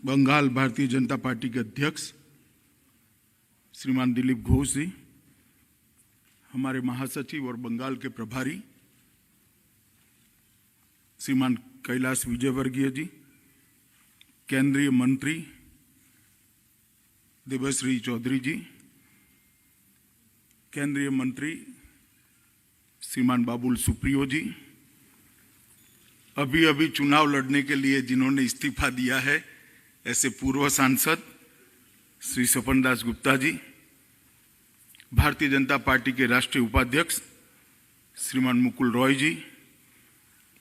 Bengal Bharatiya Janata party के अध्यक्ष श्रीमान दिलीप घोष जी, हमारे महासचिव और बंगाल के प्रभारी श्रीमान कैलाश विजयवर्गीय जी, केंद्रीय मंत्री देवश्री चौधरी जी, केंद्रीय मंत्री श्रीमान बाबुल सुप्रियो जी, अभी चुनाव लड़ने के लिए जिन्होंने इस्तीफा दिया है ऐसे पूर्व सांसद श्री स्वपन दास गुप्ता जी, भारतीय जनता पार्टी के राष्ट्रीय उपाध्यक्ष श्रीमान मुकुल रॉय जी,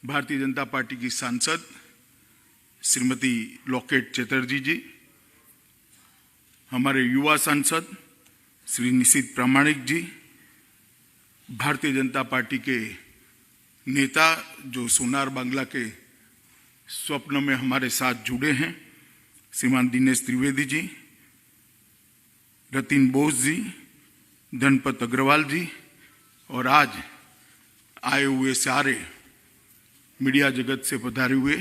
भारतीय जनता पार्टी की सांसद श्रीमती लॉकेट चटर्जी जी, हमारे युवा सांसद श्री निशित प्रामाणिक जी, भारतीय जनता पार्टी के नेता जो सोनार बांग्ला के स्वप्न में हमारे साथ जुड़े हैं श्रीमान दिनेश त्रिवेदी जी, रतिन बोस जी, धनपत अग्रवाल जी और आज आए हुए सारे मीडिया जगत से पधारे हुए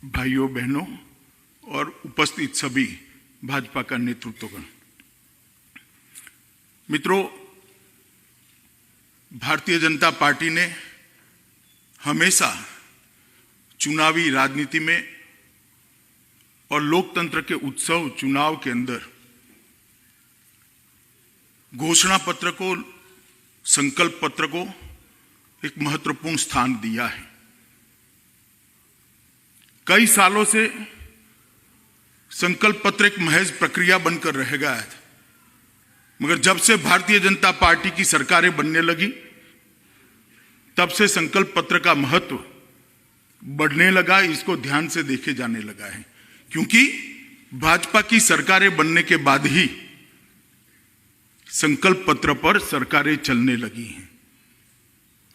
भाइयों बहनों और उपस्थित सभी भाजपा का नेतृत्वगण। मित्रों, भारतीय जनता पार्टी ने हमेशा चुनावी राजनीति में और लोकतंत्र के उत्सव चुनाव के अंदर घोषणा पत्र को, संकल्प पत्र को एक महत्वपूर्ण स्थान दिया है। कई सालों से संकल्प पत्र एक महज प्रक्रिया बनकर रह गया था, मगर जब से भारतीय जनता पार्टी की सरकारें बनने लगी तब से संकल्प पत्र का महत्व बढ़ने लगा, इसको ध्यान से देखे जाने लगा है। क्योंकि भाजपा की सरकारें बनने के बाद ही संकल्प पत्र पर सरकारें चलने लगी हैं।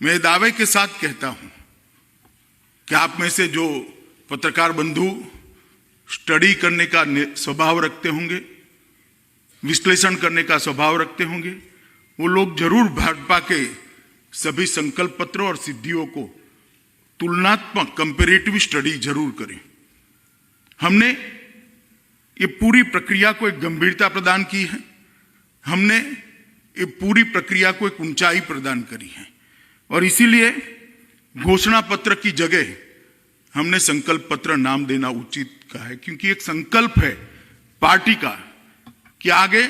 मैं दावे के साथ कहता हूं कि आप में से जो पत्रकार बंधु स्टडी करने का स्वभाव रखते होंगे, विश्लेषण करने का स्वभाव रखते होंगे, वो लोग जरूर भाजपा के सभी संकल्प पत्रों और सिद्धियों को तुलनात्मक कंपैरेटिव स्टडी जरूर करें। हमने ये पूरी प्रक्रिया को एक गंभीरता प्रदान की है, हमने ये पूरी प्रक्रिया को एक ऊंचाई प्रदान करी है और इसीलिए घोषणा पत्र की जगह हमने संकल्प पत्र नाम देना उचित कहा है। क्योंकि एक संकल्प है पार्टी का कि आगे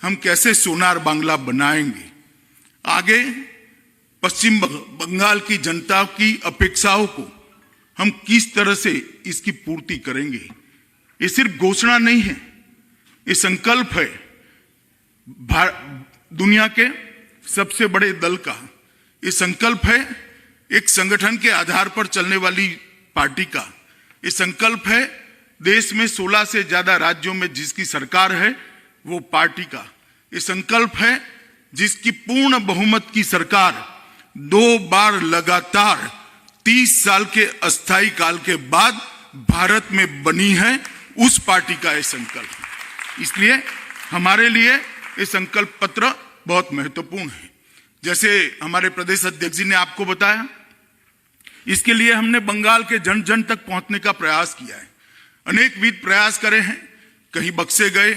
हम कैसे सोनार बांग्ला बनाएंगे, आगे पश्चिम बंगाल की जनता की अपेक्षाओं को हम किस तरह से इसकी पूर्ति करेंगे। ये सिर्फ घोषणा नहीं है, ये संकल्प है दुनिया के सबसे बड़े दल का। ये संकल्प है एक संगठन के आधार पर चलने वाली पार्टी का। ये संकल्प है देश में 16 से ज्यादा राज्यों में जिसकी सरकार है वो पार्टी का। ये संकल्प है जिसकी पूर्ण बहुमत की सरकार 2 बार लगातार 30 साल के अस्थायी काल के बाद भारत में बनी है, उस पार्टी का यह संकल्प। इसलिए हमारे लिए ये संकल्प पत्र बहुत महत्वपूर्ण है। जैसे हमारे प्रदेश अध्यक्ष जी ने आपको बताया, इसके लिए हमने बंगाल के जन जन तक पहुंचने का प्रयास किया है। अनेक विध प्रयास करे हैं, कहीं बक्से गए,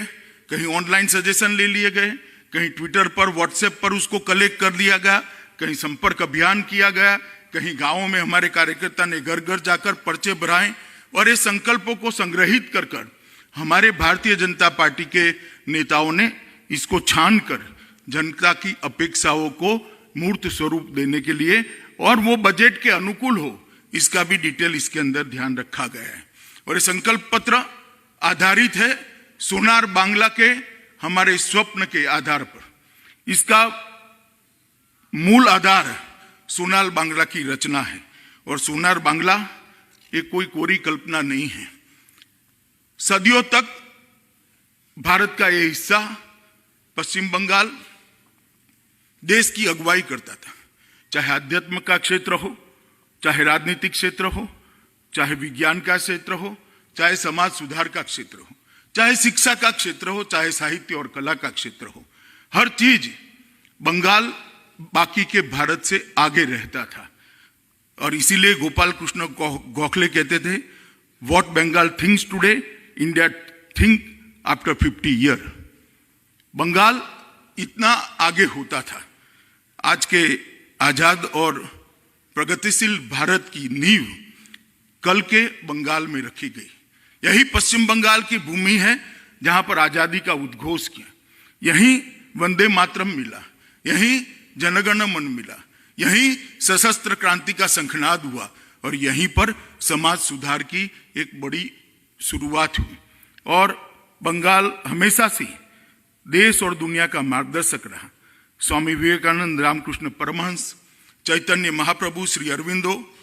कहीं ऑनलाइन सजेशन ले लिए गए, कहीं ट्विटर पर व्हाट्सएप पर उसको कलेक्ट कर लिया गया, कहीं संपर्क अभियान किया गया, कहीं गांवों में हमारे कार्यकर्ता ने घर घर जाकर पर्चे भराए और ये संकल्पों को संग्रहित कर हमारे भारतीय जनता पार्टी के नेताओं ने इसको छानकर जनता की अपेक्षाओं को मूर्त स्वरूप देने के लिए और वो बजट के अनुकूल हो, इसका भी डिटेल इसके अंदर ध्यान रखा गया है। और ये संकल्प पत्र आधारित है सोनार बांग्ला के हमारे स्वप्न के आधार पर। इसका मूल आधार सोनार बांग्ला की रचना है और सोनार बांग्ला ये कोई कोरी कल्पना नहीं है। सदियों तक भारत का ये हिस्सा पश्चिम बंगाल देश की अगुवाई करता था, चाहे अध्यात्म का क्षेत्र हो, चाहे राजनीतिक क्षेत्र हो, चाहे विज्ञान का क्षेत्र हो, चाहे समाज सुधार का क्षेत्र हो, चाहे शिक्षा का क्षेत्र हो, चाहे साहित्य और कला का क्षेत्र हो। हर चीज बंगाल बाकी के भारत से आगे रहता था और इसीलिए गोपाल कृष्ण गोखले कहते थे what Bengal thinks today, India think after 50 year. Bengal इतना आगे होता था। आज के आजाद और प्रगतिशील भारत की नींव कल के बंगाल में रखी गई। यही पश्चिम बंगाल की भूमि है जहां पर आजादी का उद्घोष किया। यहीं वंदे मातरम मिला, यहीं जनगण मन मिला, यहीं सशस्त्र क्रांति का शंखनाद हुआ और यहीं पर समाज सुधार की एक बड़ी शुरुआत हुई। और बंगाल हमेशा से देश और दुनिया का मार्गदर्शक रहा। स्वामी विवेकानंद, रामकृष्ण परमहंस, चैतन्य महाप्रभु, श्री अरविंदो,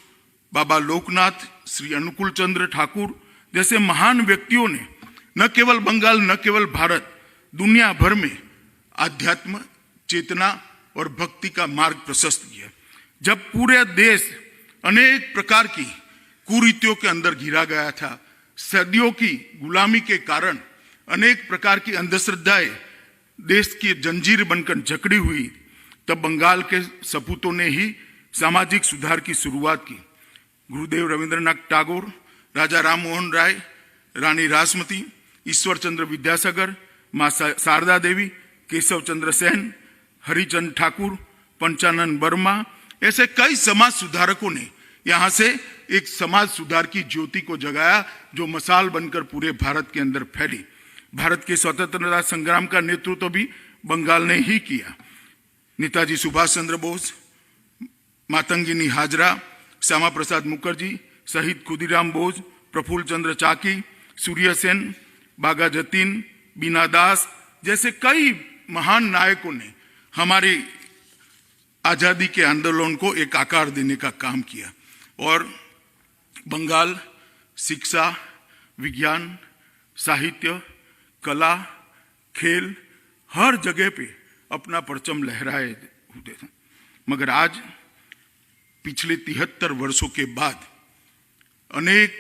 बाबा लोकनाथ, श्री अनुकूल चंद्र ठाकुर जैसे महान व्यक्तियों ने न केवल बंगाल, न केवल भारत, दुनिया भर में आध्यात्म, चेतना और भक्ति का मार्ग प्रशस्त किया। जब पूरे देश अनेक प्रकार की कुरीतियों के अंदर घिरा गया था, सदियों की गुलामी के कारण अनेक प्रकार की अंधश्रद्धाएं देश की जंजीर बनकर जकड़ी हुई, तब बंगाल के सपूतों ने ही सामाजिक सुधार की शुरुआत की। गुरुदेव रविंद्रनाथ टैगोर, राजा राम मोहन राय, रानी रासमती, ईश्वर चंद्र विद्यासागर, मां शारदा देवी, केशव चंद्र सेन, हरिचंद ठाकुर, पंचानन वर्मा, ऐसे कई समाज सुधारकों ने यहां से एक समाज सुधार की ज्योति को जगाया जो मशाल बनकर पूरे भारत के अंदर फैली। भारत के स्वतंत्रता संग्राम का नेतृत्व भी बंगाल ने ही किया। नेताजी सुभाष चंद्र बोस, मातंगिनी हाजरा, श्यामा प्रसाद मुखर्जी, शहीद खुदीराम बोस, प्रफुल्ल चंद्र चाकी, सूर्य सेन, बागा जतीन, बीना दास जैसे कई महान नायकों ने हमारी आजादी के आंदोलन को एक आकार देने का काम किया। और बंगाल शिक्षा, विज्ञान, साहित्य, कला, खेल हर जगह पे अपना परचम लहराए होते थे। मगर आज पिछले 73 वर्षों के बाद अनेक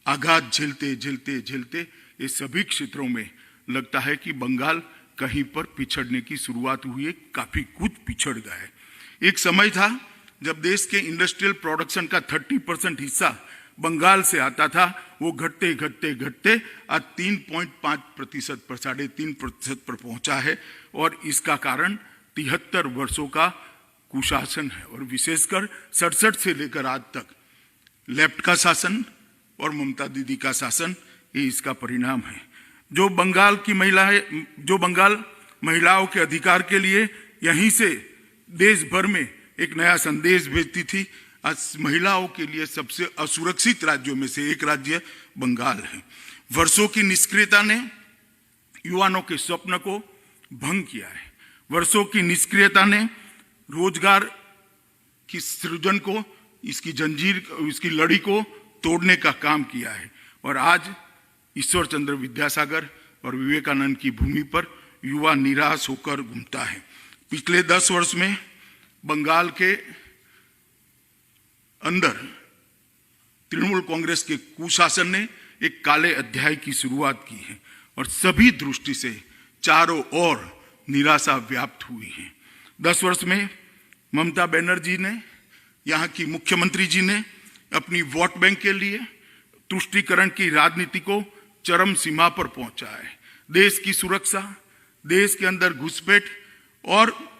आघात झेलते झेलते झेलते ये सभी क्षेत्रों में लगता है कि बंगाल कहीं पर पिछड़ने की शुरुआत हुई है, काफी कुछ पिछड़ गया है। एक समय था जब देश के इंडस्ट्रियल प्रोडक्शन का 30% हिस्सा बंगाल से आता था, वो घटते घटते घटते आज 3.5% पर 3.5% पर पहुंचा है। और इसका कारण 73 वर्षों का कुशासन है और विशेषकर 67 से लेकर आज तक लेफ्ट का शासन और ममता दीदी का शासन, ये इसका परिणाम है। जो बंगाल महिलाओं के अधिकार के लिए यहीं से देश भर में एक नया संदेश भेजती थी, आज महिलाओं के लिए सबसे असुरक्षित राज्यों में से एक राज्य बंगाल है। वर्षों की निष्क्रियता ने युवाओं के स्वप्न को भंग किया है। वर्षों की निष्क्रियता ने रोजगार की सृजन को, इसकी जंजीर, इसकी लड़ी को तोड़ने का काम किया है। और आज ईश्वर चंद्र विद्यासागर और विवेकानंद की भूमि पर युवा निराश होकर घूमता है। पिछले 10 वर्ष में बंगाल के अंदर तृणमूल कांग्रेस के कुशासन ने एक काले अध्याय की शुरुआत की है और सभी दृष्टि से चारों ओर निराशा व्याप्त हुई है। 10 वर्ष में ममता बनर्जी ने, यहाँ की मुख्यमंत्री जी ने अपनी वोट बैंक के लिए तुष्टीकरण की राजनीति को चरम सीमा पर पहुंचा है। देश की सुरक्षा, देश के अंदर घुसपैठ और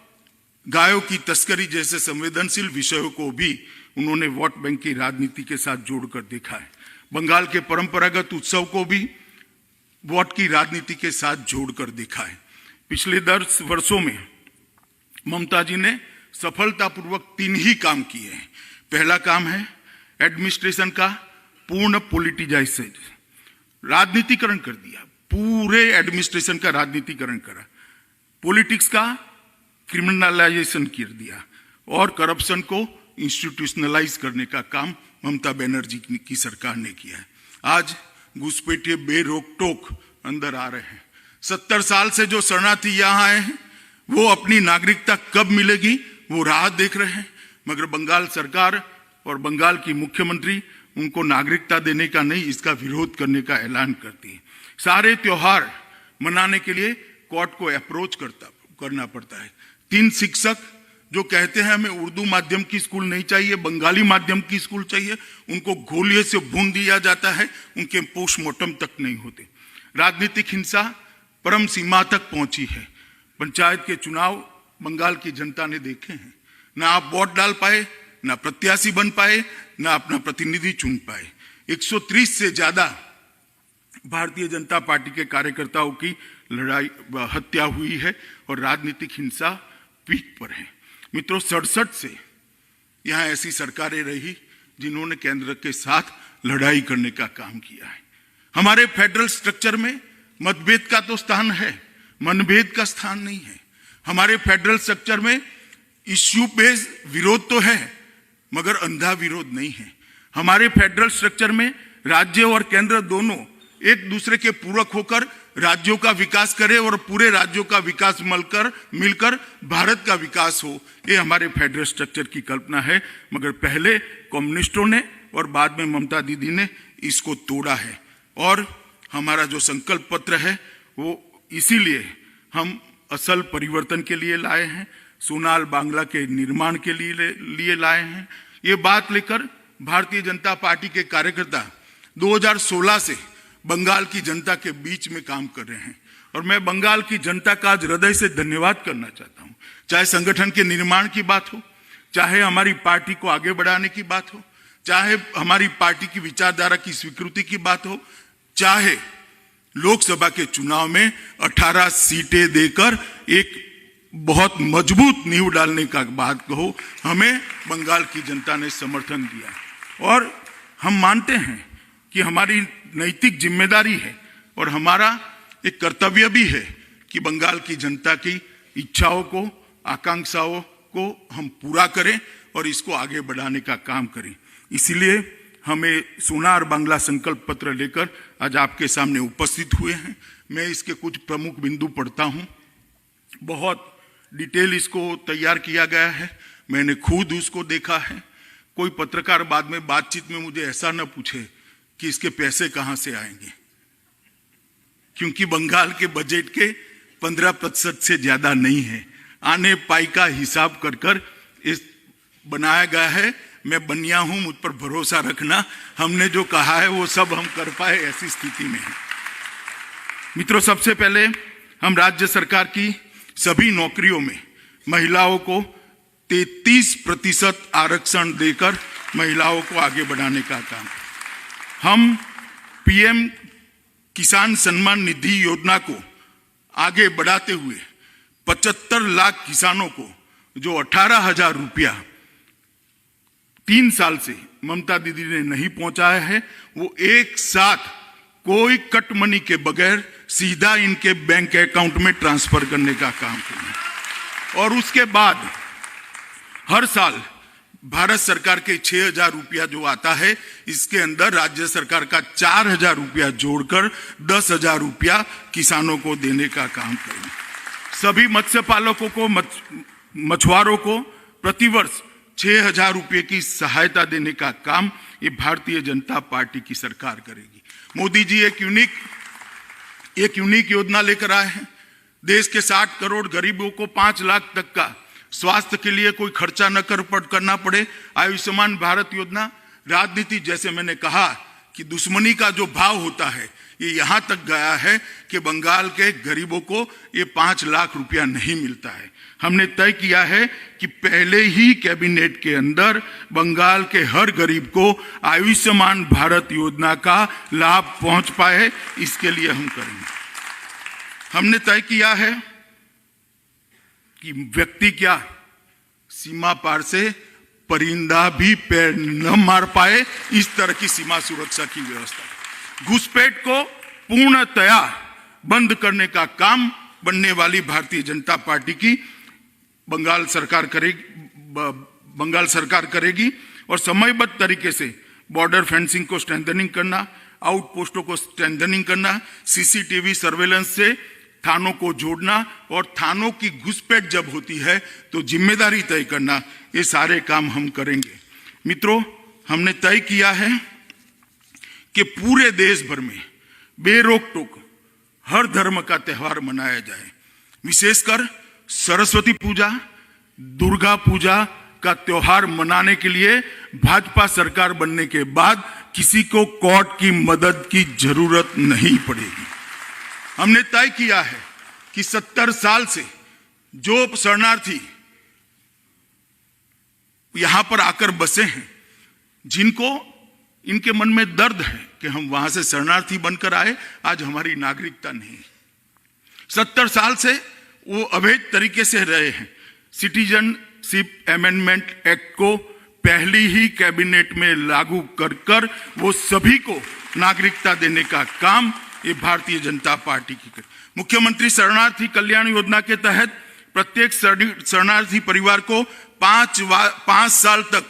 गायों की तस्करी जैसे संवेदनशील विषयों को भी उन्होंने वोट बैंक की राजनीति के साथ जोड़कर देखा है। बंगाल के परंपरागत उत्सव को भी वोट की राजनीति के साथ जोड़कर देखा है। पिछले 10 वर्षों में ममता जी ने सफलतापूर्वक 3 ही काम किए हैं। पहला काम है एडमिनिस्ट्रेशन का पूर्ण पॉलिटिजाइजेशन, राजनीतिकरण कर दिया, पूरे एडमिनिस्ट्रेशन का राजनीतिकरण करा, पॉलिटिक्स का क्रिमिनलाइजेशन कर दिया और करप्शन को इंस्टीट्यूशनलाइज करने का काम ममता बनर्जी की सरकार ने किया है। आज घुसपैठिए बेरोक टोक अंदर आ रहे हैं। 70 साल से जो शरणार्थी यहाँ आए हैं वो अपनी नागरिकता कब मिलेगी वो राह देख रहे हैं, मगर बंगाल सरकार और बंगाल की मुख्यमंत्री उनको नागरिकता देने का नहीं, इसका विरोध करने का ऐलान करती है। सारे त्योहार मनाने के लिए कोर्ट को अप्रोच करना पड़ता है। 3 शिक्षक जो कहते हैं हमें उर्दू माध्यम की स्कूल नहीं चाहिए, बंगाली माध्यम की स्कूल चाहिए, उनको गोलियों से भून दिया जाता है, उनके पोस्टमार्टम तक नहीं होते। राजनीतिक हिंसा परम सीमा तक पहुंची है। पंचायत के चुनाव बंगाल की जनता ने देखे हैं, ना आप वोट डाल पाए, ना प्रत्याशी बन पाए, ना अपना प्रतिनिधि चुन पाए। 130 से ज्यादा भारतीय जनता पार्टी के कार्यकर्ताओं की लड़ाई हत्या हुई है और राजनीतिक हिंसा पीक पर है। मित्रों, 67 से यहां ऐसी सरकारें रही जिन्होंने केंद्र के साथ लड़ाई करने का काम किया है। हमारे फेडरल स्ट्रक्चर में मतभेद का तो स्थान है, मनभेद का स्थान नहीं है। हमारे फेडरल स्ट्रक्चर में इश्यू बेस्ड विरोध तो है, मगर अंधा विरोध नहीं है। हमारे फेडरल स्ट्रक्चर में राज्य और केंद्र दोनों एक दूसरे के पूरक होकर राज्यों का विकास करे और पूरे राज्यों का विकास मिलकर भारत का विकास हो, ये हमारे फेडरल स्ट्रक्चर की कल्पना है। मगर पहले कम्युनिस्टों ने और बाद में ममता दीदी ने इसको तोड़ा है। और हमारा जो संकल्प पत्र है वो इसीलिए हम असल परिवर्तन के लिए लाए हैं, सोनार बांग्ला के निर्माण के लिए लाए हैं। ये बात लेकर भारतीय जनता पार्टी के कार्यकर्ता 2016 से बंगाल की जनता के बीच में काम कर रहे हैं और मैं बंगाल की जनता का आज हृदय से धन्यवाद करना चाहता हूं। चाहे संगठन के निर्माण की बात हो, चाहे हमारी पार्टी को आगे बढ़ाने की बात हो, चाहे हमारी पार्टी की विचारधारा की स्वीकृति की बात हो, चाहे लोकसभा के चुनाव में 18 सीटें देकर एक बहुत मजबूत नींव डालने का बात कहो, हमें बंगाल की जनता ने समर्थन दिया। और हम मानते हैं कि हमारी नैतिक जिम्मेदारी है और हमारा एक कर्तव्य भी है कि बंगाल की जनता की इच्छाओं को, आकांक्षाओं को हम पूरा करें और इसको आगे बढ़ाने का काम करें। इसलिए हमें सोनार बांग्ला संकल्प पत्र लेकर आज आपके सामने उपस्थित हुए हैं। मैं इसके कुछ प्रमुख बिंदु पढ़ता हूं। बहुत डिटेल इसको तैयार किया गया है, मैंने खुद उसको देखा है। कोई पत्रकार बाद में बातचीत में मुझे ऐसा न पूछे कि इसके पैसे कहां से आएंगे, क्योंकि बंगाल के बजट के 15% से ज्यादा नहीं है। आने पाई का हिसाब कर इस बनाया गया है। मैं बनिया हूं, मुझ पर भरोसा रखना, हमने जो कहा है वो सब हम कर पाए, ऐसी स्थिति में है। मित्रों, सबसे पहले हम राज्य सरकार की सभी नौकरियों में महिलाओं को 33% आरक्षण देकर महिलाओं को आगे बढ़ाने का काम। हम पीएम किसान सम्मान निधि योजना को आगे बढ़ाते हुए 75 लाख किसानों को जो 18,000 रुपया 3 साल से ममता दीदी ने नहीं पहुंचाया है, वो एक साथ कोई कट मनी के बगैर सीधा इनके बैंक अकाउंट में ट्रांसफर करने का काम करें। और उसके बाद हर साल भारत सरकार के 6,000 रुपया जो आता है, इसके अंदर राज्य सरकार का 4,000 रुपया जोड़कर 10,000 रुपया किसानों को देने का काम करें। सभी मत्स्य पालकों को, मछुआरों को प्रतिवर्ष 6,000 रुपये की सहायता देने का काम ये भारतीय जनता पार्टी की सरकार करेगी। मोदी जी एक यूनिक योजना लेकर आए हैं। देश के 60 करोड़ गरीबों को 5 लाख तक का स्वास्थ्य के लिए कोई खर्चा न करना पड़े। आयुष्मान भारत योजना। राजनीति, जैसे मैंने कहा कि दुश्मनी का जो भाव होता है, ये यहां तक गया है कि बंगाल के गरीबों को ये 5 लाख रुपया नहीं मिलता है। हमने तय किया है कि पहले ही कैबिनेट के अंदर बंगाल के हर गरीब को आयुष्मान भारत योजना का लाभ पहुंच पाए, इसके लिए हम करेंगे। हमने तय किया है कि व्यक्ति क्या, सीमा पार से परिंदा भी पैर न मार पाए, इस तरह की सीमा सुरक्षा की व्यवस्था। घुसपैठ को पूर्णतया बंद करने का काम बनने वाली भारतीय जनता पार्टी की बंगाल सरकार करेगी और समयबद्ध तरीके से बॉर्डर फेंसिंग को स्ट्रेंथनिंग करना, आउटपोस्टों को स्ट्रेंथनिंग करना, सीसीटीवी सर्वेलेंस से थानों को जोड़ना और थानों की घुसपैठ जब होती है तो जिम्मेदारी तय करना, ये सारे काम हम करेंगे। मित्रों, हमने तय किया है कि पूरे देश भर में बेरोक टोक हर धर्म का त्यौहार मनाया जाए। विशेषकर सरस्वती पूजा, दुर्गा पूजा का त्योहार मनाने के लिए भाजपा सरकार बनने के बाद किसी को कोर्ट की मदद की जरूरत नहीं पड़ेगी। हमने तय किया है कि 70 साल से जो शरणार्थी यहां पर आकर बसे हैं, जिनको इनके मन में दर्द है कि हम वहां से शरणार्थी बनकर आए, आज हमारी नागरिकता नहीं। 70 साल से वो अवैध तरीके से रहे हैं। सिटीजनशिप अमेंडमेंट एक्ट को पहली ही कैबिनेट में लागू कर कर वो सभी को नागरिकता देने का काम ये भारतीय जनता पार्टी की कर। मुख्यमंत्री शरणार्थी कल्याण योजना के तहत प्रत्येक शरणार्थी परिवार को 5 साल तक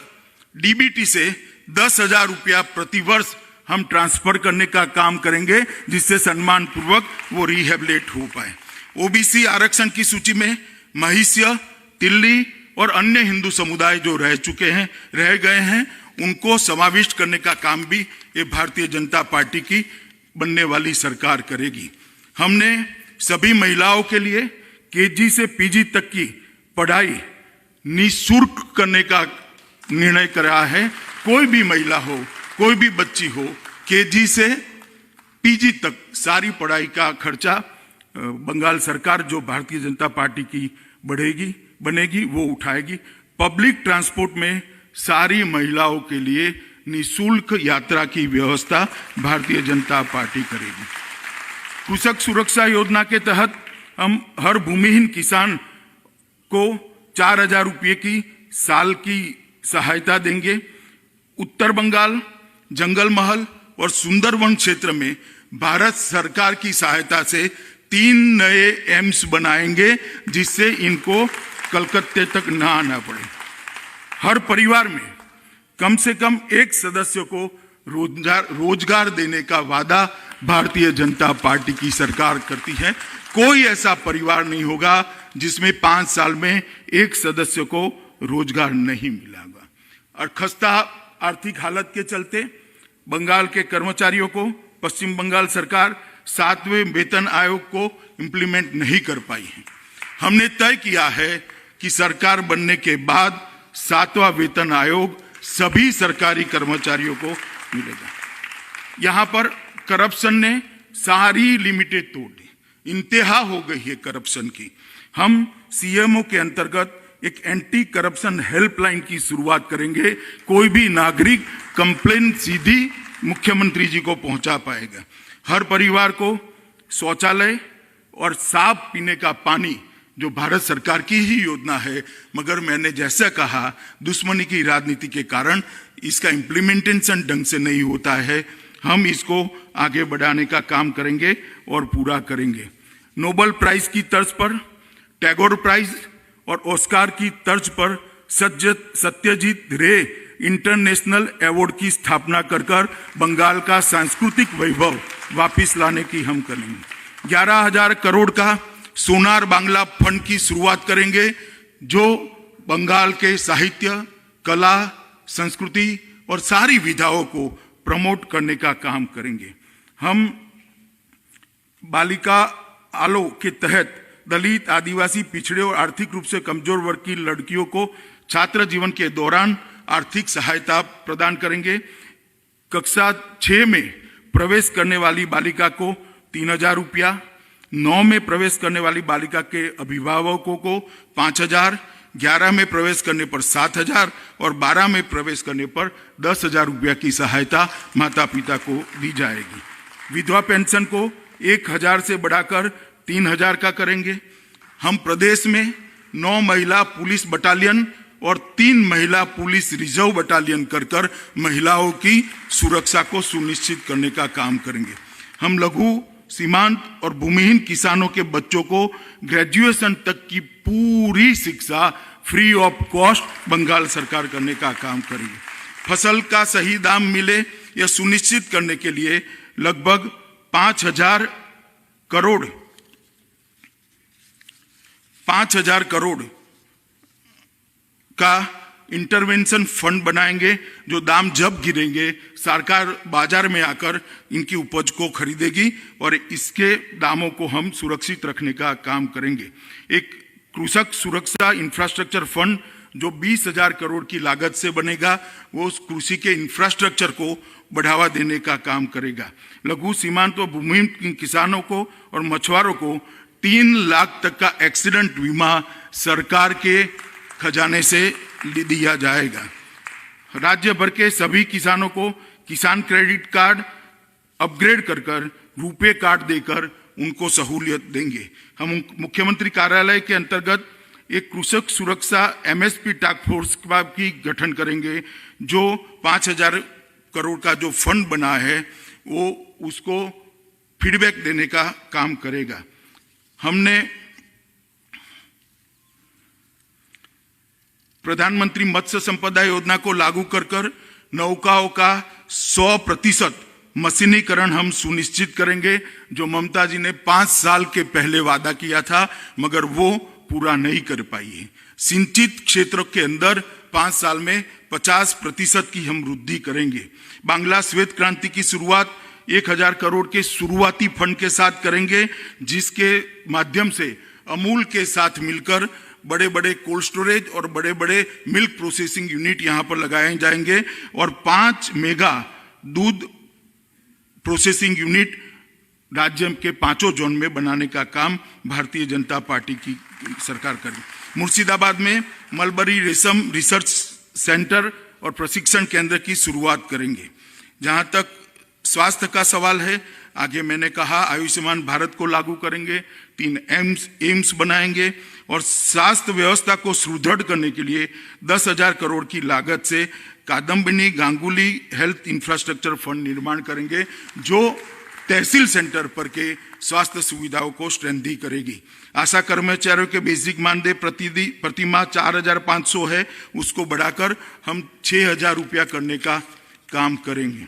डीबीटी से 10,000 रुपया प्रतिवर्ष हम ट्रांसफर करने का काम करेंगे, जिससे सम्मान पूर्वक वो रिहेबिलिट हो पाए। ओबीसी आरक्षण की सूची में महिष्य, तिल्ली और अन्य हिंदू समुदाय जो रह गए हैं, उनको समाविष्ट करने का काम भी ये भारतीय जनता पार्टी की बनने वाली सरकार करेगी। हमने सभी महिलाओं के लिए केजी से पीजी तक की पढ़ाई निःशुल्क करने का निर्णय करा है। कोई भी महिला हो, कोई भी बच्ची हो, केजी से पीजी तक सारी पढ़ाई का खर्चा बंगाल सरकार, जो भारतीय जनता पार्टी की बनेगी, वो उठाएगी। पब्लिक ट्रांसपोर्ट में सारी महिलाओं के लिए निःशुल्क यात्रा की व्यवस्था भारतीय जनता पार्टी करेगी। कृषक सुरक्षा योजना के तहत हम हर भूमिहीन किसान को 4,000 रुपये की साल की सहायता देंगे। उत्तर बंगाल, जंगल महल और सुंदरवन क्षेत्र में भारत सरकार की सहायता से 3 नए एम्स बनाएंगे, जिससे इनको कलकत्ते तक ना आना पड़े। हर परिवार में कम से कम एक सदस्य को रोजगार देने का वादा भारतीय जनता पार्टी की सरकार करती है। कोई ऐसा परिवार नहीं होगा जिसमें 5 साल में एक सदस्य को रोजगार नहीं मिलेगा। और खस्ता आर्थिक हालत के चलते बंगाल के कर्मचारियों को पश्चिम बंगाल सरकार 7वें वेतन आयोग को इंप्लीमेंट नहीं कर पाई है। हमने तय किया है कि सरकार बनने के बाद 7वां वेतन आयोग सभी सरकारी कर्मचारियों को मिलेगा। यहां पर करप्शन ने सारी लिमिटेड तोड़ दी, इंतहा हो गई है करप्शन की। हम सीएमओ के अंतर्गत एक एंटी करप्शन हेल्पलाइन की शुरुआत करेंगे। कोई भी नागरिक कंप्लेन सीधी मुख्यमंत्री जी को पहुंचा पाएगा। हर परिवार को शौचालय और साफ पीने का पानी, जो भारत सरकार की ही योजना है, मगर मैंने जैसा कहा, दुश्मनी की राजनीति के कारण इसका इम्प्लीमेंटेशन ढंग से नहीं होता है। हम इसको आगे बढ़ाने का काम करेंगे और पूरा करेंगे। नोबेल प्राइज की तर्ज पर, टैगोर प्राइज और ऑस्कार की तर्ज पर सत्यजीत रे इंटरनेशनल अवार्ड की स्थापना कर बंगाल का सांस्कृतिक वैभव वापिस लाने की हम करेंगे। 11,000 करोड़ का सोनार बांग्ला फंड की शुरुआत करेंगे, जो बंगाल के साहित्य, कला, संस्कृति और सारी विधाओं को प्रमोट करने का काम करेंगे। हम बालिका आलो के तहत दलित, आदिवासी, पिछड़े और आर्थिक रूप से कमजोर वर्ग की लड़कियों को छात्र जीवन के दौरान आर्थिक सहायता प्रदान करेंगे। कक्षा 6 में प्रवेश करने वाली बालिका को 3,000 रुपया, 9 में प्रवेश करने वाली बालिका के अभिभावकों को 5,000, 11 में प्रवेश करने पर 7,000 और 12 में प्रवेश करने पर 10,000 रुपया की सहायता माता पिता को दी जाएगी। विधवा पेंशन को 1,000 से बढ़ाकर 3,000 का करेंगे। हम प्रदेश में 9 महिला पुलिस बटालियन और 3 महिला पुलिस रिजर्व बटालियन कर महिलाओं की सुरक्षा को सुनिश्चित करने का काम करेंगे। हम लघु, सीमांत और भूमिहीन किसानों के बच्चों को ग्रेजुएशन तक की पूरी शिक्षा फ्री ऑफ कॉस्ट बंगाल सरकार करने का काम करेंगे। फसल का सही दाम मिले यह सुनिश्चित करने के लिए लगभग 5,000 करोड़ का इंटरवेंशन फंड बनाएंगे, जो दाम जब गिरेंगे सरकार बाजार में आकर इनकी उपज को खरीदेगी और इसके दामों को हम सुरक्षित रखने का काम करेंगे। एक कृषक सुरक्षा इंफ्रास्ट्रक्चर फंड जो 20,000 करोड़ की लागत से बनेगा, वो उस कृषि के इंफ्रास्ट्रक्चर को बढ़ावा देने का काम करेगा। लघु सीमांत और भूमिहीन किसानों को और मछुआरों को 3 लाख तक का एक्सीडेंट बीमा सरकार के खजाने से दिया जाएगा। राज्य भर के सभी किसानों को किसान क्रेडिट कार्ड अपग्रेड कर रुपे कार्ड देकर उनको सहूलियत देंगे। हम मुख्यमंत्री कार्यालय के अंतर्गत एक कृषक सुरक्षा MSP टास्क फोर्स की गठन करेंगे, जो 5,000 करोड़ का जो फंड बना है वो उसको फीडबैक देने का काम करेगा। हमने प्रधानमंत्री मत्स्य संपदा योजना को लागू कर नौकाओं का 100% मशीनीकरण हम सुनिश्चित करेंगे, जो ममता जी ने 5 साल के पहले वादा किया था मगर वो पूरा नहीं कर पाई है। सिंचित क्षेत्रों के अंदर 5 साल में 50% की हम वृद्धि करेंगे। बांग्ला श्वेत क्रांति की शुरुआत 1,000 करोड़ के शुरुआती फंड के साथ करेंगे, जिसके माध्यम से अमूल के साथ मिलकर बड़े बड़े कोल्ड स्टोरेज और बड़े बड़े मिल्क प्रोसेसिंग यूनिट यहाँ पर लगाए जाएंगे और 5 मेगा दूध प्रोसेसिंग यूनिट राज्य के 5 जोन में बनाने का काम भारतीय जनता पार्टी की सरकार करेगी। मुर्शिदाबाद में मलबरी रेशम रिसर्च सेंटर और प्रशिक्षण केंद्र की शुरुआत करेंगे। जहां तक स्वास्थ्य का सवाल है, आगे मैंने कहा आयुष्मान भारत को लागू करेंगे, 3 एम्स बनाएंगे और स्वास्थ्य व्यवस्था को सुदृढ़ करने के लिए 10,000 करोड़ की लागत से Kadambini Ganguly health infrastructure fund निर्माण करेंगे, जो तहसील सेंटर पर के स्वास्थ्य सुविधाओं को स्ट्रेंथी करेगी। आशा कर्मचारियों के बेसिक मानदेय प्रतिमाह 4,500 है, उसको बढ़ाकर हम 6,000 रुपया करने का काम करेंगे।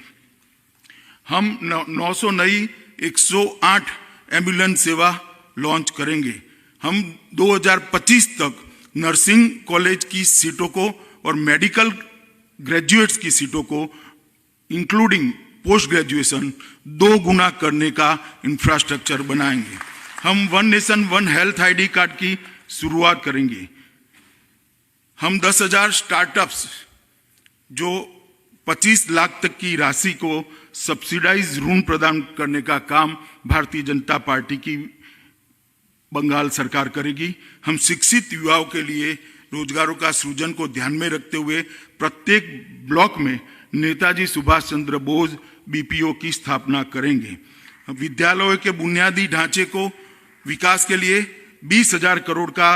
हम 900 नई 108 एम्बुलेंस सेवा लॉन्च करेंगे। हम 2025 तक नर्सिंग कॉलेज की सीटों को और मेडिकल ग्रेजुएट्स की सीटों को इंक्लूडिंग पोस्ट ग्रेजुएशन 2 गुना करने का इंफ्रास्ट्रक्चर बनाएंगे। हम 1 नेशन 1 हेल्थ ID कार्ड की शुरुआत करेंगे। हम 10,000 स्टार्टअप्स जो 25 लाख तक की राशि को सब्सिडाइज ऋण प्रदान करने का काम भारतीय जनता पार्टी की बंगाल सरकार करेगी। हम शिक्षित युवाओं के लिए रोजगारों का सृजन को ध्यान में रखते हुए प्रत्येक ब्लॉक में नेताजी सुभाष चंद्र बोस BPO की स्थापना करेंगे। विद्यालयों के बुनियादी ढांचे को विकास के लिए 20,000 करोड़ का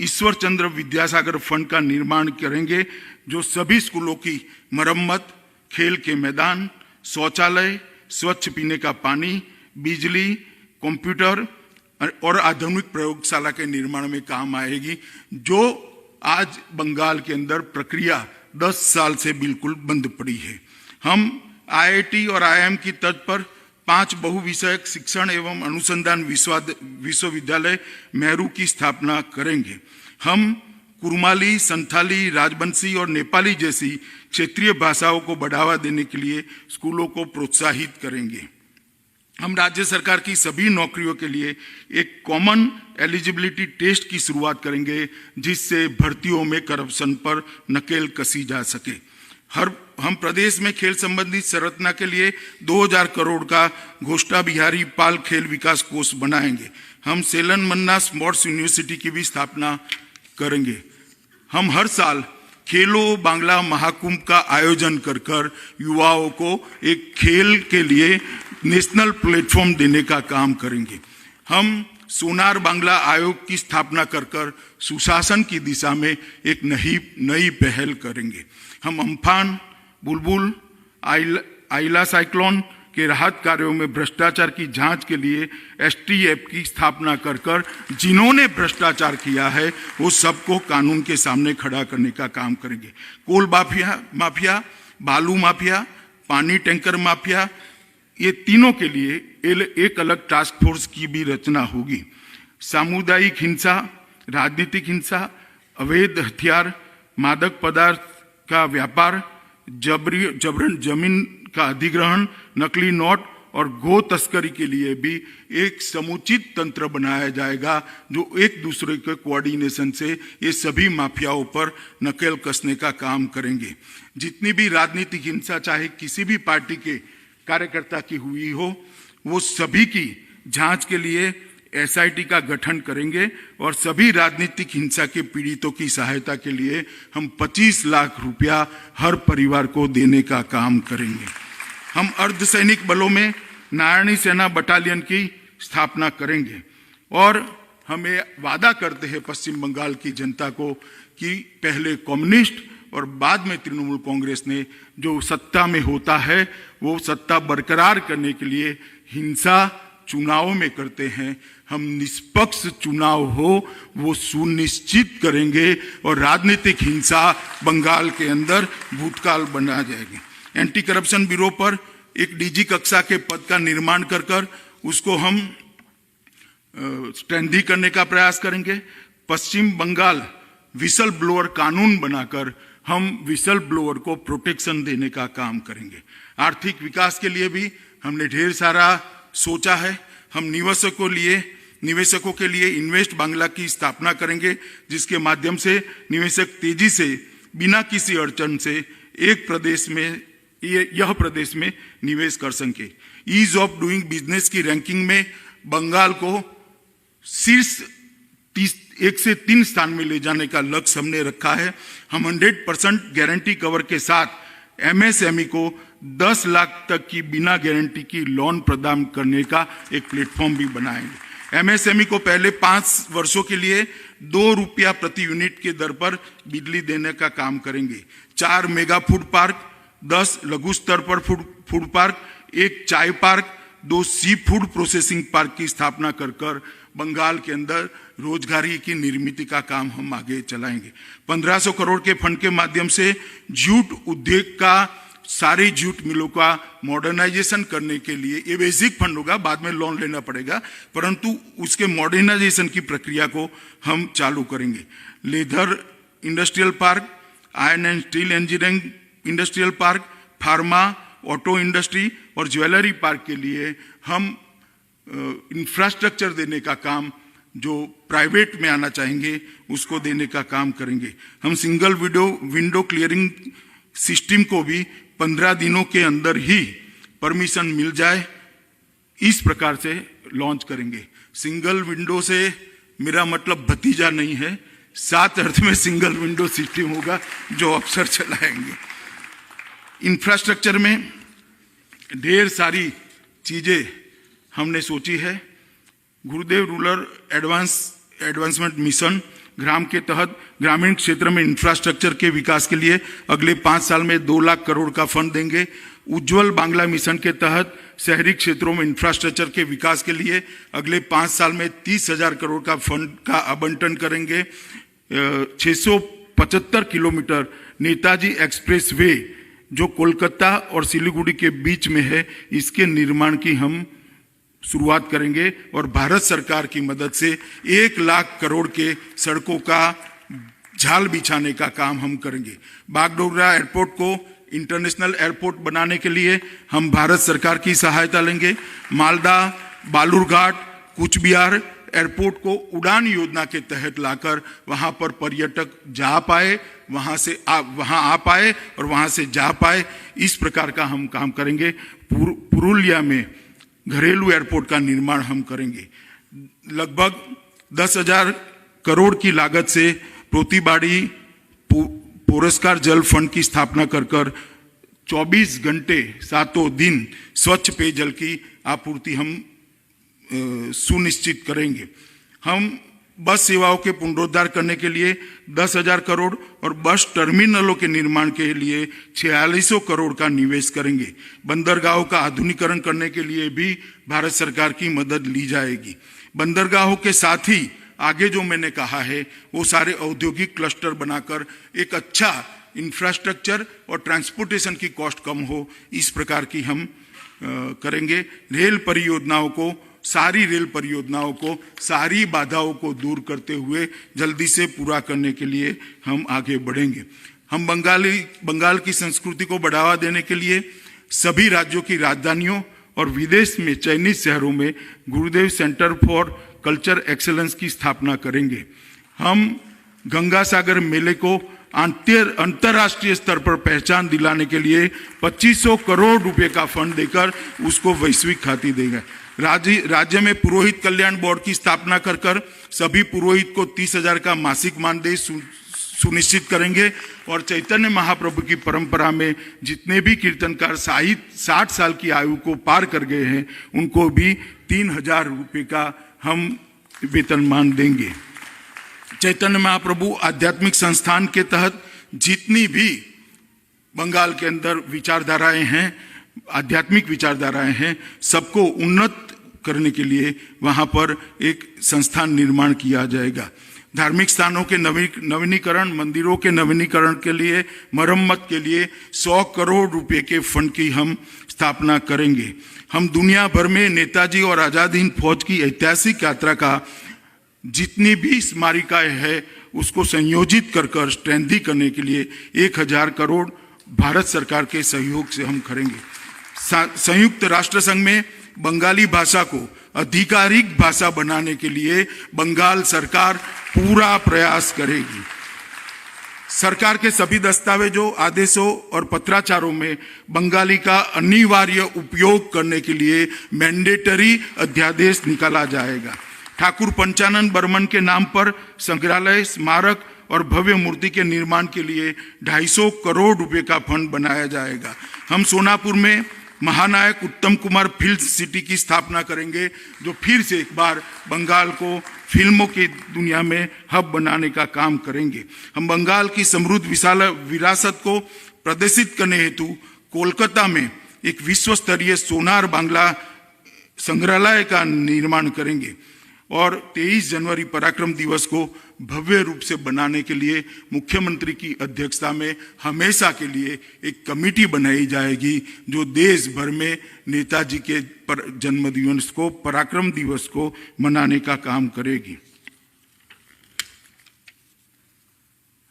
ईश्वर चंद्र विद्यासागर फंड का निर्माण करेंगे, जो सभी स्कूलों की मरम्मत, खेल के मैदान, शौचालय, स्वच्छ पीने का पानी, बिजली, कंप्यूटर और आधुनिक प्रयोगशाला के निर्माण में काम आएगी, जो आज बंगाल के अंदर प्रक्रिया 10 साल से बिल्कुल बंद पड़ी है। हम IIT और IIM की तर्ज पर 5 बहुविषयक शिक्षण एवं अनुसंधान विश्वविद्यालय मेहरू की स्थापना करेंगे। हम कुरमाली, संथाली, राजबंशी और नेपाली जैसी क्षेत्रीय भाषाओं को बढ़ावा देने के लिए स्कूलों को प्रोत्साहित करेंगे। हम राज्य सरकार की सभी नौकरियों के लिए एक कॉमन एलिजिबिलिटी टेस्ट की शुरुआत करेंगे, जिससे भर्तियों में करप्शन पर नकेल कसी जा सके। हम प्रदेश में खेल संबंधी संरचना के लिए 2,000 करोड़ का घोष्टा बिहारी पाल खेल विकास कोष बनाएंगे। हम सेलन मन्ना स्पोर्ट्स यूनिवर्सिटी की भी स्थापना करेंगे। हम हर साल खेलो बांग्ला महाकुंभ का आयोजन कर युवाओं को एक खेल के लिए नेशनल प्लेटफॉर्म देने का काम करेंगे। हम सोनार बांग्ला आयोग की स्थापना कर सुशासन की दिशा में एक नई पहल करेंगे। हम अम्फान, बुलबुल, आइला साइक्लोन के राहत कार्यों में भ्रष्टाचार की जांच के लिए STF की स्थापना कर जिन्होंने भ्रष्टाचार किया है वो सबको कानून के सामने खड़ा करने का काम करेंगे। कोल माफिया, बालू माफिया, पानी टैंकर माफिया, ये तीनों के लिए एक अलग टास्क फोर्स की भी रचना होगी। सामुदायिक हिंसा, राजनीतिक हिंसा, अवैध हथियार, मादक पदार्थ का व्यापार, जबरन जमीन का अधिग्रहण, नकली नोट और गो तस्करी के लिए भी एक समुचित तंत्र बनाया जाएगा, जो एक दूसरे के कोऑर्डिनेशन से ये सभी माफियाओं पर नकेल कसने का काम करेंगे। जितनी भी राजनीतिक हिंसा चाहे किसी भी पार्टी के कार्यकर्ता की हुई हो, वो सभी की जांच के लिए एसआईटी का गठन करेंगे और सभी राजनीतिक हिंसा के पीड़ितों की सहायता के लिए हम 25 लाख रुपया हर परिवार को देने का काम करेंगे। हम अर्धसैनिक बलों में नारायणी सेना बटालियन की स्थापना करेंगे और हमें वादा करते हैं पश्चिम बंगाल की जनता को कि पहले कम्युनिस्ट और बाद में तृणमूल कांग्रेस ने जो सत्ता में होता है वो सत्ता बरकरार करने के लिए हिंसा चुनाव में करते हैं। हम निष्पक्ष चुनाव हो वो सुनिश्चित करेंगे और राजनीतिक हिंसा बंगाल के अंदर भूतकाल बना जाएगी। एंटी करप्शन ब्यूरो पर एक डीजी कक्षा के पद का निर्माण कर उसको हम स्ट्रेंथी करने का प्रयास करेंगे। पश्चिम बंगाल विसल ब्लोअर कानून बनाकर हम विसल ब्लोअर को प्रोटेक्शन देने का काम करेंगे। आर्थिक विकास के लिए भी हमने ढेर सारा सोचा है। हम निवेशकों के लिए इन्वेस्ट बांग्ला की स्थापना करेंगे, जिसके माध्यम से निवेशक तेजी से बिना किसी अड़चन से एक प्रदेश में यह प्रदेश में निवेश कर सके। ईज ऑफ डूइंग बिजनेस की रैंकिंग में बंगाल को शीर्ष 1 से 3 स्थान में ले जाने का लक्ष्य हमने रखा है। हम 100% गारंटी कवर के साथ एमएसएमई को 10 लाख तक की बिना गारंटी की लोन प्रदान करने का एक प्लेटफॉर्म भी बनाएंगे। एमएसएमई को पहले 5 वर्षों के लिए 2 रुपया प्रति यूनिट के दर पर बिजली देने का काम करेंगे। 4 मेगा फूड पार्क, 10 लघु स्तर पर फूड पार्क, 1 चाय park, 2 sea food processing park की स्थापना कर बंगाल के अंदर रोजगारी की निर्मित का काम हम आगे चलाएंगे। 1500 करोड़ के फंड के माध्यम से जूट उद्योग का सारी जूट मिलों का मॉडर्नाइजेशन करने के लिए, ये बेसिक फंड होगा, बाद में लोन लेना पड़ेगा, परंतु उसके मॉडर्नाइजेशन की प्रक्रिया को हम चालू करेंगे। Leather industrial park, iron and steel engineering industrial park, pharma, auto industry और ज्वेलरी पार्क के लिए हम इंफ्रास्ट्रक्चर देने का काम जो प्राइवेट में आना चाहेंगे उसको देने का काम करेंगे। हम सिंगल विंडो क्लियरिंग सिस्टम को भी 15 दिनों के अंदर ही परमिशन मिल जाए, इस प्रकार से लॉन्च करेंगे। सिंगल विंडो से मेरा मतलब भतीजा नहीं है, 7 अर्थ में सिंगल विंडो सिस्टम होगा जो अफसर चलाएंगे। इंफ्रास्ट्रक्चर में ढेर सारी चीजें हमने सोची है। गुरुदेव रूरल एडवांसमेंट मिशन ग्राम के तहत ग्रामीण क्षेत्र में इंफ्रास्ट्रक्चर के विकास के लिए अगले 5 साल में 2 लाख करोड़ का फंड देंगे। उज्ज्वल बांग्ला मिशन के तहत शहरी क्षेत्रों में इंफ्रास्ट्रक्चर के विकास के लिए अगले 5 साल में 30,000 करोड़ का फंड का आवंटन करेंगे। 675 किलोमीटर नेताजी एक्सप्रेस वे जो कोलकाता और सिलीगुड़ी के बीच में है, इसके निर्माण की हम शुरुआत करेंगे और भारत सरकार की मदद से 1 लाख करोड़ के सड़कों का जाल बिछाने का काम हम करेंगे। बागडोगरा एयरपोर्ट को इंटरनेशनल एयरपोर्ट बनाने के लिए हम भारत सरकार की सहायता लेंगे। मालदा, बालूरघाट, कुछ बिहार एयरपोर्ट को उड़ान योजना के तहत लाकर वहां पर पर्यटक जा पाए, वहां आ पाए और वहां से जा पाए, इस प्रकार का हम काम करेंगे। पुरुलिया में घरेलू एयरपोर्ट का निर्माण हम करेंगे। लगभग 10,000 करोड़ की लागत से पोतीबाड़ी पुरस्कार जल फंड की स्थापना कर 24 घंटे 7 दिन स्वच्छ पेयजल की आपूर्ति हम सुनिश्चित करेंगे। हम बस सेवाओं के पुनरुद्धार करने के लिए 10,000 करोड़ और बस टर्मिनलों के निर्माण के लिए 4600 करोड़ का निवेश करेंगे। बंदरगाहों का आधुनिकीकरण करने के लिए भी भारत सरकार की मदद ली जाएगी। बंदरगाहों के साथ ही आगे जो मैंने कहा है वो सारे औद्योगिक क्लस्टर बनाकर एक अच्छा इंफ्रास्ट्रक्चर और ट्रांसपोर्टेशन की कॉस्ट कम हो, इस प्रकार की हम करेंगे। सारी रेल परियोजनाओं को सारी बाधाओं को दूर करते हुए जल्दी से पूरा करने के लिए हम आगे बढ़ेंगे। हम बंगाल की संस्कृति को बढ़ावा देने के लिए सभी राज्यों की राजधानियों और विदेश में चयनित शहरों में गुरुदेव सेंटर फॉर कल्चर एक्सेलेंस की स्थापना करेंगे। हम गंगा सागर मेले को अंतर्राष्ट्रीय स्तर पर पहचान दिलाने के लिए 2500 करोड़ रुपए का फंड देकर उसको वैश्विक ख्याति देंगे। राज्य में पुरोहित कल्याण बोर्ड की स्थापना कर सभी पुरोहित को 30,000 का मासिक मानदेय सुनिश्चित करेंगे और चैतन्य महाप्रभु की परंपरा में जितने भी कीर्तनकार 60 साल की आयु को पार कर गए हैं उनको भी 3,000 रुपये का हम वेतनमान देंगे। चैतन्य महाप्रभु आध्यात्मिक संस्थान के तहत जितनी भी बंगाल के अंदर विचारधाराएं हैं, आध्यात्मिक विचारधाराएं हैं, सबको उन्नत करने के लिए वहां पर एक संस्थान निर्माण किया जाएगा। धार्मिक स्थानों के नवीनीकरण, मंदिरों के नवीनीकरण के लिए, मरम्मत के लिए 100 करोड़ रुपए के फंड की हम स्थापना करेंगे। हम दुनिया भर में नेताजी और आजाद हिंद फौज की ऐतिहासिक यात्रा का जितनी भी स्मारिकाएं है उसको संयोजित कर स्ट्रेंथी करने के लिए 1,000 करोड़ भारत सरकार के सहयोग से हम करेंगे। संयुक्त राष्ट्र संघ में बंगाली भाषा को आधिकारिक भाषा बनाने के लिए बंगाल सरकार पूरा प्रयास करेगी। सरकार के सभी दस्तावेजों, आदेशों और पत्राचारों में बंगाली का अनिवार्य उपयोग करने के लिए मैंडेटरी अध्यादेश निकाला जाएगा। ठाकुर पंचानन बर्मन के नाम पर संग्रहालय, स्मारक और भव्य मूर्ति के निर्माण के लिए 250 करोड़ रुपए का फंड बनाया जाएगा। हम सोनापुर में महानायक उत्तम कुमार फिल्म सिटी की स्थापना करेंगे, जो फिर से एक बार बंगाल को फिल्मों की दुनिया में हब बनाने का काम करेंगे। हम बंगाल की समृद्ध विशाल विरासत को प्रदर्शित करने हेतु कोलकाता में एक विश्व स्तरीय सोनार बांग्ला संग्रहालय का निर्माण करेंगे और 23 जनवरी पराक्रम दिवस को भव्य रूप से बनाने के लिए मुख्यमंत्री की अध्यक्षता में हमेशा के लिए एक कमेटी बनाई जाएगी जो देश भर में नेताजी के जन्म दिवस को, पराक्रम दिवस को मनाने का काम करेगी।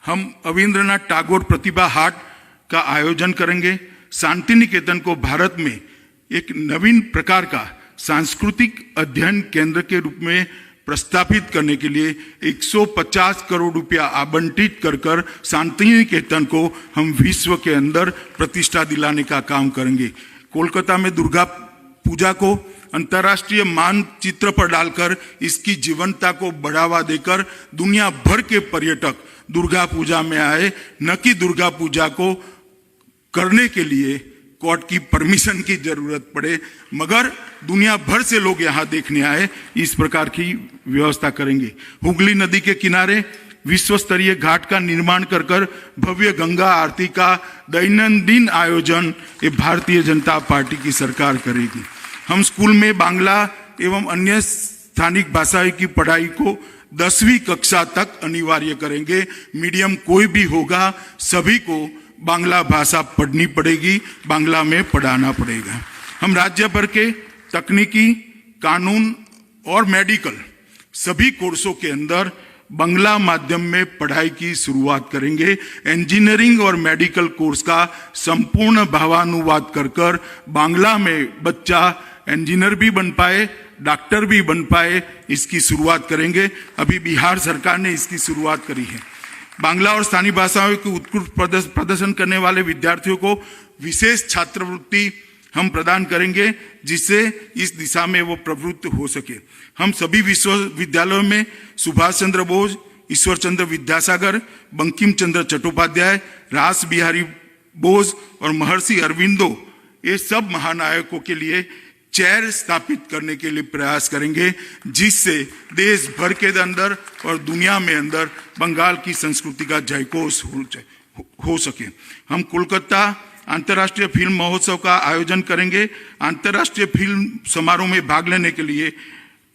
हम रविंद्रनाथ टैगोर प्रतिभा हाट का आयोजन करेंगे। शांति निकेतन को भारत में एक नवीन प्रकार का सांस्कृतिक अध्ययन केंद्र के रूप में प्रस्तापित करने के लिए 150 करोड़ रुपया आवंटित कर शांति निकेतन को हम विश्व के अंदर प्रतिष्ठा दिलाने का काम करेंगे। कोलकाता में दुर्गा पूजा को अंतर्राष्ट्रीय मानचित्र पर डालकर इसकी जीवंतता को बढ़ावा देकर दुनिया भर के पर्यटक दुर्गा पूजा में आए, न कि दुर्गा पूजा को करने के लिए कोर्ट की परमिशन की जरूरत पड़े, मगर दुनिया भर से लोग यहाँ देखने आए, इस प्रकार की व्यवस्था करेंगे। हुगली नदी के किनारे विश्व स्तरीय घाट का निर्माण कर भव्य गंगा आरती का दैनंदिन आयोजन ये भारतीय जनता पार्टी की सरकार करेगी। हम स्कूल में बांग्ला एवं अन्य स्थानिक भाषाओं की पढ़ाई को 10वीं कक्षा तक अनिवार्य करेंगे। मीडियम कोई भी होगा, सभी को बांग्ला भाषा पढ़नी पड़ेगी, बांग्ला में पढ़ाना पड़ेगा। हम राज्य भर के तकनीकी, कानून और मेडिकल सभी कोर्सों के अंदर बांग्ला माध्यम में पढ़ाई की शुरुआत करेंगे। इंजीनियरिंग और मेडिकल कोर्स का संपूर्ण भावानुवाद कर बांग्ला में बच्चा इंजीनियर भी बन पाए, डॉक्टर भी बन पाए, इसकी शुरुआत करेंगे। अभी बिहार सरकार ने इसकी शुरुआत करी है। बांग्ला और स्थानीय भाषाओं के उत्कृष्ट प्रदर्शन करने वाले विद्यार्थियों को विशेष छात्रवृत्ति हम प्रदान करेंगे, जिससे इस दिशा में वो प्रवृत्त हो सके। हम सभी विश्वविद्यालयों में सुभाष चंद्र बोस, ईश्वर चंद्र विद्यासागर, बंकिम चंद्र चट्टोपाध्याय, रास बिहारी बोस और महर्षि अरविंदो, ये सब महानायकों के लिए चेयर स्थापित करने के लिए प्रयास करेंगे, जिससे देश भर के अंदर और दुनिया में अंदर बंगाल की संस्कृति का जयघोष हो सके। हम कोलकाता अंतर्राष्ट्रीय फिल्म महोत्सव का आयोजन करेंगे। अंतर्राष्ट्रीय फिल्म समारोह में भाग लेने के लिए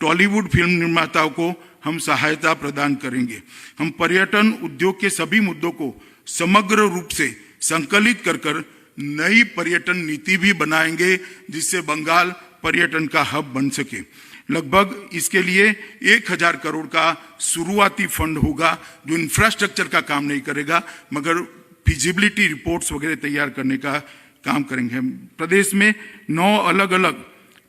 टॉलीवुड फिल्म निर्माताओं को हम सहायता प्रदान करेंगे। हम पर्यटन उद्योग के सभी मुद्दों को समग्र रूप से संकलित कर नई पर्यटन नीति भी बनाएंगे, जिससे बंगाल पर्यटन का हब बन सके। लगभग इसके लिए 1,000 करोड़ का शुरुआती फंड होगा, जो इंफ्रास्ट्रक्चर का काम नहीं करेगा मगर फिजिबिलिटी रिपोर्ट्स वगैरह तैयार करने का काम करेंगे। प्रदेश में 9 अलग अलग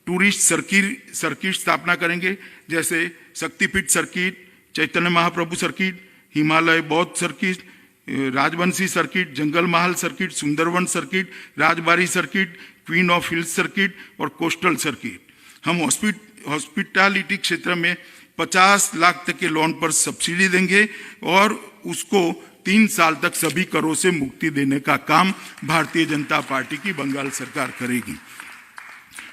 टूरिस्ट सर्किट स्थापना करेंगे, जैसे शक्तिपीठ सर्किट, चैतन्य महाप्रभु सर्किट, हिमालय बौद्ध circuit, Rajbanshi circuit, Jangal Mahal circuit, Sundarban circuit, Rajbari circuit, queen of hills circuit और कोस्टल सर्किट। हम हॉस्पिटैलिटी क्षेत्र में 50 लाख तक के लोन पर सब्सिडी देंगे और उसको 3 साल तक सभी करों से मुक्ति देने का काम भारतीय जनता पार्टी की बंगाल सरकार करेगी।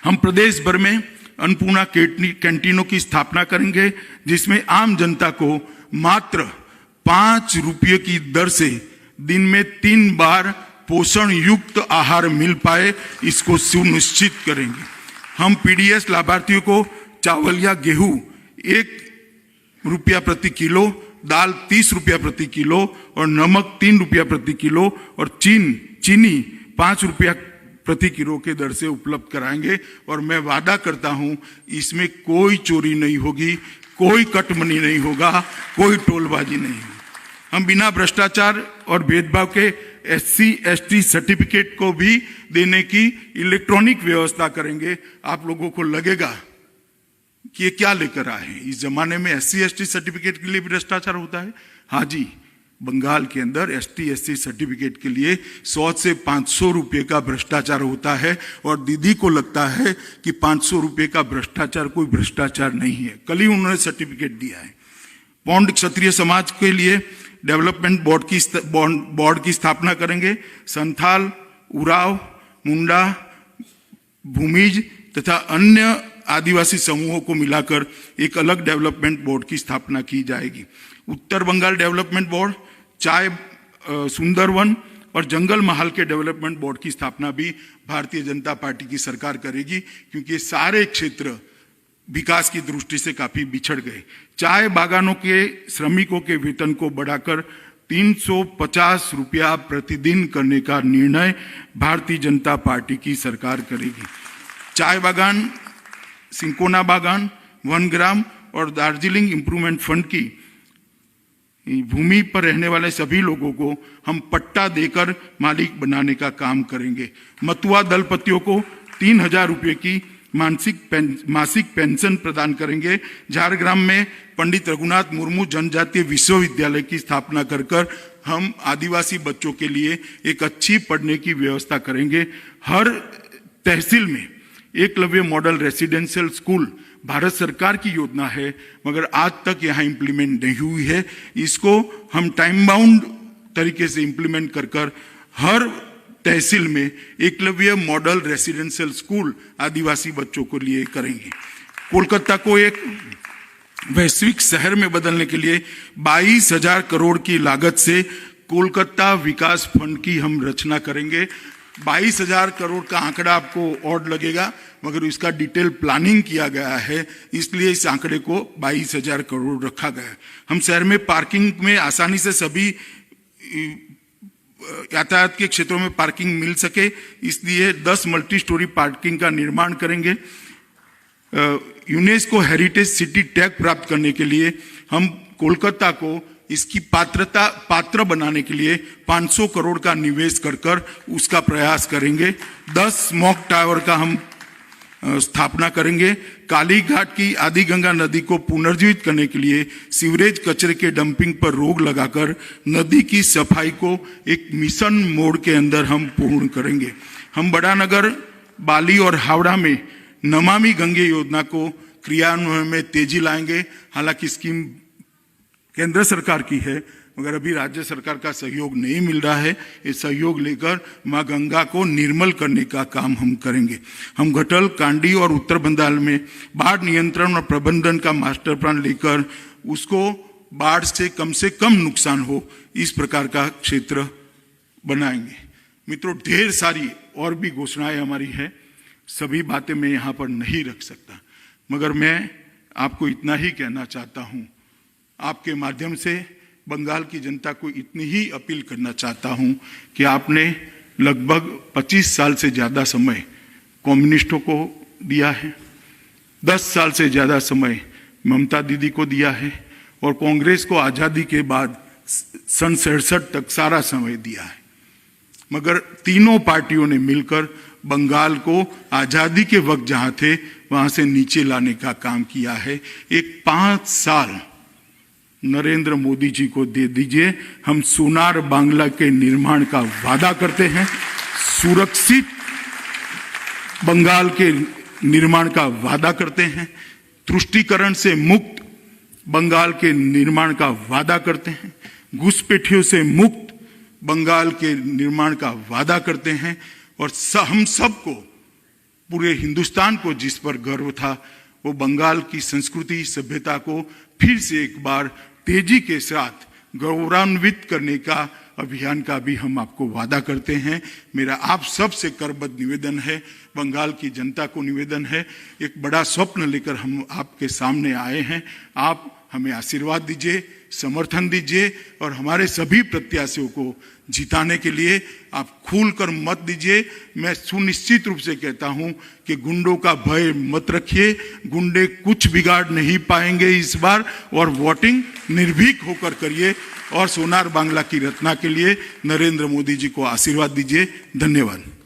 हम प्रदेश भर में अन्नपूर्णा कैंटीनों की स्थापना करेंगे, जिसमें आम जनता को मात्र 5 रुपये की दर से दिन में 3 बार पोषण युक्त आहार मिल पाए, इसको सुनिश्चित करेंगे। हम पीडीएस लाभार्थियों को चावल या गेहूं 1 रुपया प्रति किलो, दाल 30 रुपया प्रति किलो और नमक 3 रुपया प्रति किलो और चीनी 5 रुपया प्रति किलो के दर से उपलब्ध कराएंगे। और मैं वादा करता हूं इसमें कोई चोरी नहीं होगी, कोई कटमनी नहीं होगा, कोई टोलबाजी नहीं होगी। हम बिना भ्रष्टाचार और भेदभाव के SC/ST सर्टिफिकेट को भी देने की इलेक्ट्रॉनिक व्यवस्था करेंगे। आप लोगों को लगेगा कि ये क्या लेकर आए हैं, इस जमाने में SC/ST सर्टिफिकेट के लिए भ्रष्टाचार होता है? हाँ जी, बंगाल के अंदर ST/SC सर्टिफिकेट के लिए 100 से 500 रुपये का भ्रष्टाचार होता है और दीदी को लगता है कि 500 रुपये का भ्रष्टाचार कोई भ्रष्टाचार नहीं है। कल ही उन्होंने सर्टिफिकेट दिया है। पौंड क्षत्रिय समाज के लिए डेवलपमेंट बोर्ड की स्थापना करेंगे। संथाल, उराव, मुंडा, भूमिज तथा अन्य आदिवासी समूहों को मिलाकर एक अलग डेवलपमेंट बोर्ड की स्थापना की जाएगी। उत्तर बंगाल डेवलपमेंट बोर्ड, चाय, सुंदरवन और जंगल महल के डेवलपमेंट बोर्ड की स्थापना भी भारतीय जनता पार्टी की सरकार करेगी, क्योंकि ये सारे क्षेत्र विकास की दृष्टि से काफी बिछड़ गए। चाय बागानों के श्रमिकों के वेतन को बढ़ाकर 350 रुपया प्रतिदिन करने का निर्णय भारतीय जनता पार्टी की सरकार करेगी। चाय बागान, सिंकोना बागान, वनग्राम और दार्जिलिंग इंप्रूवमेंट फंड की भूमि पर रहने वाले सभी लोगों को हम पट्टा देकर मालिक बनाने का काम करेंगे। मतुआ दलपतियों को 3000 रुपये की मासिक पेंशन प्रदान करेंगे। झारग्राम में पंडित रघुनाथ मुर्मू जनजातीय विश्वविद्यालय की स्थापना कर हम आदिवासी बच्चों के लिए एक अच्छी पढ़ने की व्यवस्था करेंगे। हर तहसील में Eklavya model residential school Bharat सरकार की योजना है, मगर आज तक यहाँ इम्प्लीमेंट नहीं हुई है। इसको हम टाइम बाउंड तरीके से इम्प्लीमेंट कर हर तहसील में एकलव्य मॉडल रेसिडेंशियल स्कूल आदिवासी बच्चों को लिए करेंगे। कोलकाता को एक वैश्विक शहर में बदलने के लिए 22,000 करोड़ की लागत से कोलकाता विकास फंड की हम रचना करेंगे। 22,000 करोड़ का आंकड़ा आपको ऑड लगेगा, मगर इसका डिटेल प्लानिंग किया गया है, इसलिए इस आंकड़े को 22,000 करोड़ रखा गया है। हम शहर में पार्किंग में आसानी से सभी यातायात के क्षेत्रों में पार्किंग मिल सके, इसलिए 10 मल्टी स्टोरी पार्किंग का निर्माण करेंगे। यूनेस्को हेरिटेज सिटी टैग प्राप्त करने के लिए हम कोलकाता को इसकी पात्र बनाने के लिए 500 करोड़ का निवेश कर उसका प्रयास करेंगे। 10 स्मॉग टावर का हम स्थापना करेंगे। काली घाट की आदि गंगा नदी को पुनर्जीवित करने के लिए सीवरेज कचरे के डंपिंग पर रोक लगाकर नदी की सफाई को एक मिशन मोड के अंदर हम पूर्ण करेंगे। हम बड़ा नगर, बाली और हावड़ा में नमामि गंगे योजना को क्रियान्वयन में तेजी लाएंगे। हालांकि स्कीम केंद्र सरकार की है, मगर अभी राज्य सरकार का सहयोग नहीं मिल रहा है। ये सहयोग लेकर मां गंगा को निर्मल करने का काम हम करेंगे। हम घटल, कांडी और उत्तर बंगाल में बाढ़ नियंत्रण और प्रबंधन का मास्टर प्लान लेकर उसको बाढ़ से कम नुकसान हो, इस प्रकार का क्षेत्र बनाएंगे। मित्रों, ढेर सारी और भी घोषणाएं हमारी है, सभी बातें मैं यहाँ पर नहीं रख सकता, मगर मैं आपको इतना ही कहना चाहता हूँ। आपके माध्यम से बंगाल की जनता को इतनी ही अपील करना चाहता हूं कि आपने लगभग 25 साल से ज्यादा समय कम्युनिस्टों को दिया है, 10 साल से ज्यादा समय ममता दीदी को दिया है और कांग्रेस को आजादी के बाद सन 67 तक सारा समय दिया है, मगर तीनों पार्टियों ने मिलकर बंगाल को आजादी के वक्त जहां थे वहां से नीचे लाने का काम किया है। एक 5 साल नरेंद्र मोदी जी को दे दीजिए, हम सोनार बांग्ला के निर्माण का वादा करते हैं, सुरक्षित बंगाल के निर्माण का वादा करते हैं, तुष्टीकरण से मुक्त बंगाल के निर्माण का वादा करते हैं, घुसपैठियों से मुक्त बंगाल के निर्माण का वादा करते हैं। और हम सबको, पूरे हिंदुस्तान को जिस पर गर्व था, वो बंगाल की संस्कृति सभ्यता को फिर से एक बार तेजी के साथ गौरवान्वित करने का अभियान का भी हम आपको वादा करते हैं। मेरा आप सब से करबद्ध निवेदन है, बंगाल की जनता को निवेदन है, एक बड़ा स्वप्न लेकर हम आपके सामने आए हैं। आप हमें आशीर्वाद दीजिए, समर्थन दीजिए और हमारे सभी प्रत्याशियों को जिताने के लिए आप खुलकर मत दीजिए। मैं सुनिश्चित रूप से कहता हूं कि गुंडों का भय मत रखिए, गुंडे कुछ बिगाड़ नहीं पाएंगे इस बार, और वोटिंग निर्भीक होकर करिए और सोनार बांग्ला की रचना के लिए नरेंद्र मोदी जी को आशीर्वाद दीजिए। धन्यवाद।